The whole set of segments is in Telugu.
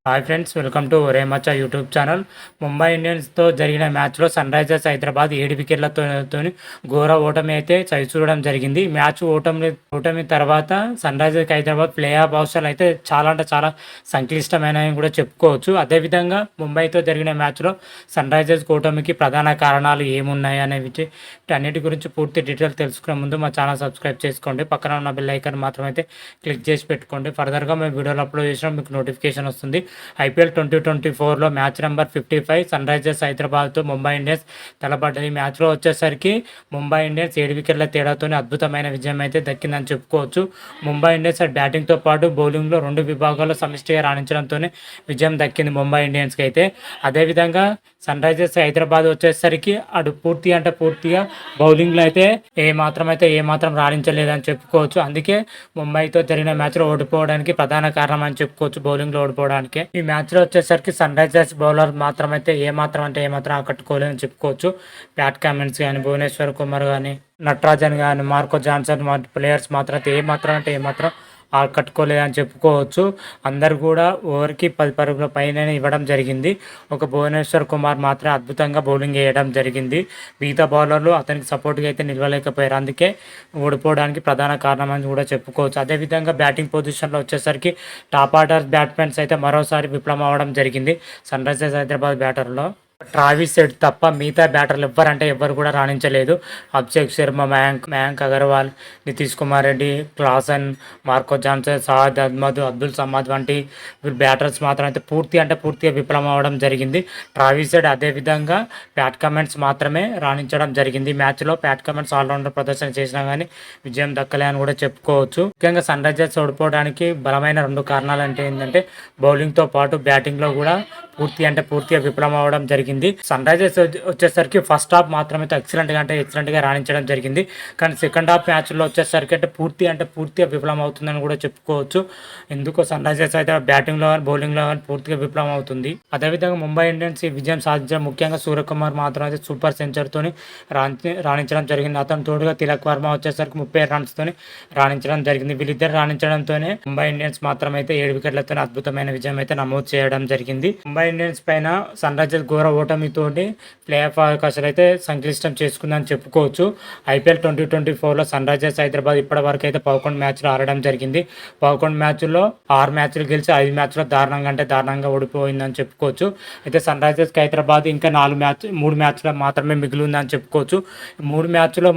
హాయ్ ఫ్రెండ్స్, వెల్కమ్ టు ఒరే మచ్చా యూట్యూబ్ ఛానల్. ముంబై ఇండియన్స్తో జరిగిన మ్యాచ్లో సన్ రైజర్స్ హైదరాబాద్ 7 వికెట్లతో ఘోర ఓటమి అయితే చవిచూడడం జరిగింది. మ్యాచ్ ఓటమి తర్వాత Sunrisers Hyderabad playoff అవసరాలు అయితే చాలా అంటే చాలా సంక్లిష్టమైనవి కూడా చెప్పుకోవచ్చు. అదేవిధంగా ముంబైతో జరిగిన మ్యాచ్లో సన్ రైజర్స్ ఓటమికి ప్రధాన కారణాలు ఏమున్నాయి అనే అన్నిటి గురించి పూర్తి డీటెయిల్ తెలుసుకునే ముందు మా ఛానల్ సబ్స్క్రైబ్ చేసుకోండి. పక్కన ఉన్న బెల్ ఐకాన్ మాత్రం అయితే క్లిక్ చేసి పెట్టుకోండి. ఫర్దర్గా మేము వీడియోలు అప్లోడ్ చేసినా మీకు నోటిఫికేషన్ వస్తుంది. ఐపీఎల్ 2024లో మ్యాచ్ నెంబర్ 55 సన్ రైజర్స్ హైదరాబాద్తో ముంబై ఇండియన్స్ తలపడ్డది. ఈ మ్యాచ్లో వచ్చేసరికి ముంబై ఇండియన్స్ 7 వికెట్ల తేడాతోనే అద్భుతమైన విజయం అయితే దక్కిందని చెప్పుకోవచ్చు. ముంబై ఇండియన్స్ బ్యాటింగ్తో పాటు బౌలింగ్లో 2 విభాగాల్లో సమిష్టిగా రాణించడంతోనే విజయం దక్కింది ముంబై ఇండియన్స్కి అయితే. అదేవిధంగా సన్ రైజర్స్ హైదరాబాద్ వచ్చేసరికి అటు పూర్తిగా బౌలింగ్లో అయితే ఏమాత్రం రాణించలేదని చెప్పుకోవచ్చు. అందుకే ముంబైతో జరిగిన మ్యాచ్లో ఓడిపోవడానికి ప్రధాన కారణం అని చెప్పుకోవచ్చు, బౌలింగ్లో ఓడిపోవడానికి. ఈ మ్యాచ్లో వచ్చేసరికి సన్ రైజర్స్ బౌలర్ ఏమాత్రం ఆకట్టుకోలేదని చెప్పుకోవచ్చు. ప్యాట్ కమిన్స్ కానీ, భువనేశ్వర్ కుమార్ కానీ, నటరాజన్ కానీ, మార్కో జాన్సన్ ప్లేయర్స్ మాత్రం ఏమాత్రం ఆకట్టుకోలేదని చెప్పుకోవచ్చు. అందరు కూడా ఓవర్కి 10 పరుగుల పైన ఇవ్వడం జరిగింది. ఒక భువనేశ్వర్ కుమార్ మాత్రం అద్భుతంగా బౌలింగ్ వేయడం జరిగింది. మిగతా బౌలర్లు అతనికి సపోర్ట్గా అయితే నిలవలేకపోయారు. అందుకే ఓడిపోవడానికి ప్రధాన కారణం అని కూడా చెప్పుకోవచ్చు. అదేవిధంగా బ్యాటింగ్ పొజిషన్లో వచ్చేసరికి టాప్ ఆర్డర్ బ్యాట్స్మెన్స్ అయితే మరోసారి విఫలం అవ్వడం జరిగింది. సన్ రైజర్స్ హైదరాబాద్ బ్యాటర్లో ట్రావిస్ హెడ్ తప్ప మిగతా బ్యాటర్లు ఎవ్వరు కూడా రాణించలేదు. Abhishek Sharma, Mayank Agarwal, Nitish Kumar Reddy, Klaasen, Marco Jansen, Saad Ahmad, Abdul Samad వంటి బ్యాటర్స్ మాత్రం అయితే పూర్తిగా విఫలం అవ్వడం జరిగింది. ట్రావిస్ హెడ్ అదేవిధంగా ప్యాట్ కమిన్స్ మాత్రమే రాణించడం జరిగింది. మ్యాచ్లో ప్యాట్ కమిన్స్ ఆల్రౌండర్ ప్రదర్శన చేసినా కానీ విజయం దక్కలే అని కూడా చెప్పుకోవచ్చు. ముఖ్యంగా సన్ రైజర్స్ ఓడిపోవడానికి బలమైన 2 కారణాలు ఏంటంటే బౌలింగ్తో పాటు బ్యాటింగ్లో కూడా పూర్తిగా విఫలం అవ్వడం జరిగింది. సన్ రైజర్స్ వచ్చేసరికి ఫస్ట్ హాఫ్ మాత్రమే ఎక్సలెంట్గా రాణించడం జరిగింది. కానీ సెకండ్ హాఫ్ మ్యాచ్లో వచ్చేసరికి పూర్తిగా విఫలం అవుతుందని కూడా చెప్పుకోవచ్చు. ఎందుకో సన్ రైజర్స్ అయితే బ్యాటింగ్లో కానీ బౌలింగ్లో కానీ పూర్తిగా విఫలం అవుతుంది. అదేవిధంగా ముంబై ఇండియన్స్ ఈ విజయం సాధించడం ముఖ్యంగా సూర్యకుమార్ మాత్రం అయితే సూపర్ సెంచరీతో రాణించడం జరిగింది. అతను తోడుగా తిలక్ వర్మ వచ్చేసరికి 30 రన్స్తో రాణించడం జరిగింది. వీళ్ళిద్దరు రాణించడంతోనే ముంబై ఇండియన్స్ మాత్రం అయితే 7 వికెట్లతో అద్భుతమైన విజయం అయితే నమోదు చేయడం జరిగింది. ముంబై ఇండియన్స్ పైన సన్ రైజర్స్ ఘోర ఓటమితోటి ప్లే ఆఫ్ అవకాశాలు అయితే సంక్లిష్టం చేసుకుందని చెప్పుకోవచ్చు. ఐపీఎల్ 2024లో సన్ రైజర్స్ హైదరాబాద్ ఇప్పటి వరకు అయితే 11 మ్యాచ్లు ఆడడం జరిగింది. 11 మ్యాచ్ల్లో 6 మ్యాచ్లు గెలిచి 5 మ్యాచ్లో దారుణంగా ఓడిపోయిందని చెప్పుకోవచ్చు. అయితే సన్ రైజర్స్కి హైదరాబాద్ ఇంకా 3 మ్యాచ్లు మాత్రమే మిగిలి ఉందని చెప్పుకోవచ్చు. 3 మ్యాచ్లో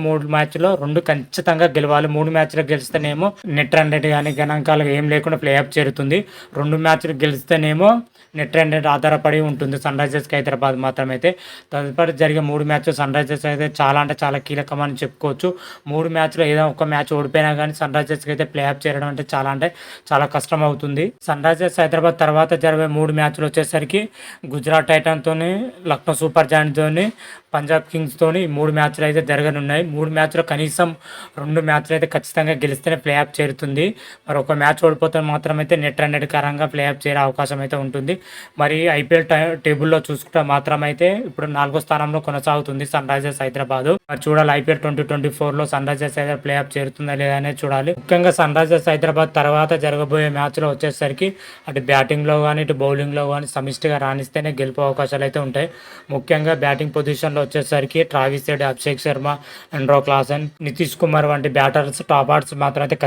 2 ఖచ్చితంగా గెలవాలి. 3 మ్యాచ్లు గెలిస్తేనేమో నెట్ రన్ రేట్ కానీ గణాంకాలు ఏం లేకుండా ప్లే ఆఫ్ చేరుతుంది. 2 మ్యాచ్లు గెలిస్తేనేమో నెట్ రన్ రేట్ ఆధారపడి ఉంటుంది సన్ రైజర్స్కి హైదరాబాద్ మాత్రమైతే. తదుపరి జరిగే 3 మ్యాచ్లు సన్ రైజర్స్ అయితే చాలా కీలకమని చెప్పుకోవచ్చు. 3 మ్యాచ్లో ఏదో ఒక మ్యాచ్ ఓడిపోయినా కానీ సన్ రైజర్స్కి అయితే ప్లే ఆఫ్ చేయడం అంటే చాలా కష్టం అవుతుంది. సన్ రైజర్స్ హైదరాబాద్ తర్వాత జరిగే 3 మ్యాచ్లు వచ్చేసరికి గుజరాత్ టైటన్తోని, లక్నో సూపర్ జాయింట్తోని, పంజాబ్ కింగ్స్తోని 3 మ్యాచ్లు అయితే జరగనున్నాయి. 3 మ్యాచ్లో కనీసం 2 మ్యాచ్లు అయితే ఖచ్చితంగా గెలిస్తేనే ప్లే ఆఫ్ చేరుతుంది. మరి ఒక మ్యాచ్ ఓడిపోతే మాత్రం అయితే నెట్ రన్ రేట్ కారణంగా ప్లే ఆఫ్ చేరే అవకాశం అయితే ఉంటుంది. మరి ఐపీఎల్ టేబుల్లో చూసుకుంటే మాత్రం అయితే ఇప్పుడు 4వ స్థానంలో కొనసాగుతుంది సన్ రైజర్స్ హైదరాబాద్. మరి చూడాలి ఐపీఎల్ 2024లో Sunrisers Hyderabad playoff చేరుతుందా లేదా అనేది చూడాలి. ముఖ్యంగా సన్ రైజర్స్ హైదరాబాద్ తర్వాత జరగబోయే మ్యాచ్లో వచ్చేసరికి అటు బ్యాటింగ్లో కానీ ఇటు బౌలింగ్లో కానీ సమిష్టిగా రాణిస్తేనే గెలుపు అవకాశాలు అయితే ఉంటాయి. ముఖ్యంగా బ్యాటింగ్ పొజిషన్లో వచ్చేసరికి ట్రావిస్ హెడ్, అభిషేక్ శర్మ, ఎండ్రో క్లాసన్, నితీష్ కుమార్ వంటి బ్యాటర్స్ టాప్ ఆర్డర్స్ మాత్రం అయితే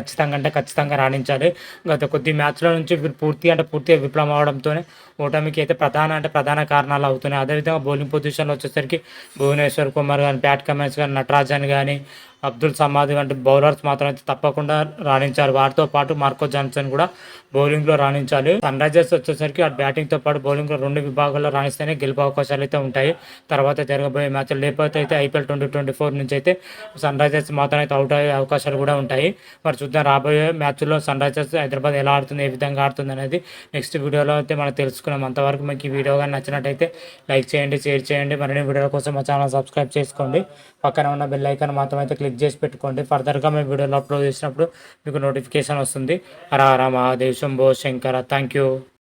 ఖచ్చితంగా రాణించాలి. గత కొద్ది మ్యాచ్ల నుంచి పూర్తిగా విఫలం అవడంతోనే ఓటమికి అయితే ప్రధాన కారణాలు అవుతున్నాయి. అదేవిధంగా బౌలింగ్ పొజిషన్లో వచ్చేసరికి భువనేశ్వర్ కుమార్ కానీ, ప్యాట్ కమిన్స్ కానీ, నటరాజన్ కానీ, అబ్దుల్ సమాద్ వంటి బౌలర్స్ మాత్రం అయితే తప్పకుండా రాణించాలి. వారితో పాటు మార్కో జాన్సన్ కూడా బౌలింగ్లో రాణించాలి. సన్ రైజర్స్ వచ్చేసరికి అటు బ్యాటింగ్తో పాటు బౌలింగ్లో 2 విభాగాల్లో రాణిస్తేనే గెలుపు అవకాశాలు అయితే ఉంటాయి తర్వాత జరగబోయే మ్యాచ్లు. లేకపోతే అయితే ఐపీఎల్ 2024 నుంచి అయితే సన్ రైజర్స్ మాత్రం అయితే అవుట్ అయ్యే అవకాశాలు కూడా ఉంటాయి. మరి చూద్దాం రాబోయే మ్యాచ్లో సన్ రైజర్స్ హైదరాబాద్ ఎలా ఆడుతుంది, ఏ విధంగా ఆడుతుంది అనేది నెక్స్ట్ వీడియోలో అయితే మనం తెలుసుకున్నాం. అంతవరకు మీకు ఈ వీడియో కానీ నచ్చినట్టయితే లైక్ చేయండి, షేర్ చేయండి. మరిన్ని వీడియోల కోసం మా ఛానల్ సబ్స్క్రైబ్ చేసుకోండి. పక్కన ఉన్న బెల్ ఐకాన్ మాత్రం అయితే క్లిక్ చేసి పెట్టుకోండి. ఫర్దర్గా మేము వీడియోలో అప్లోడ్ చేసినప్పుడు మీకు నోటిఫికేషన్ వస్తుంది. హర హర మహాదేవ్, శంభో శంకర. Thank you.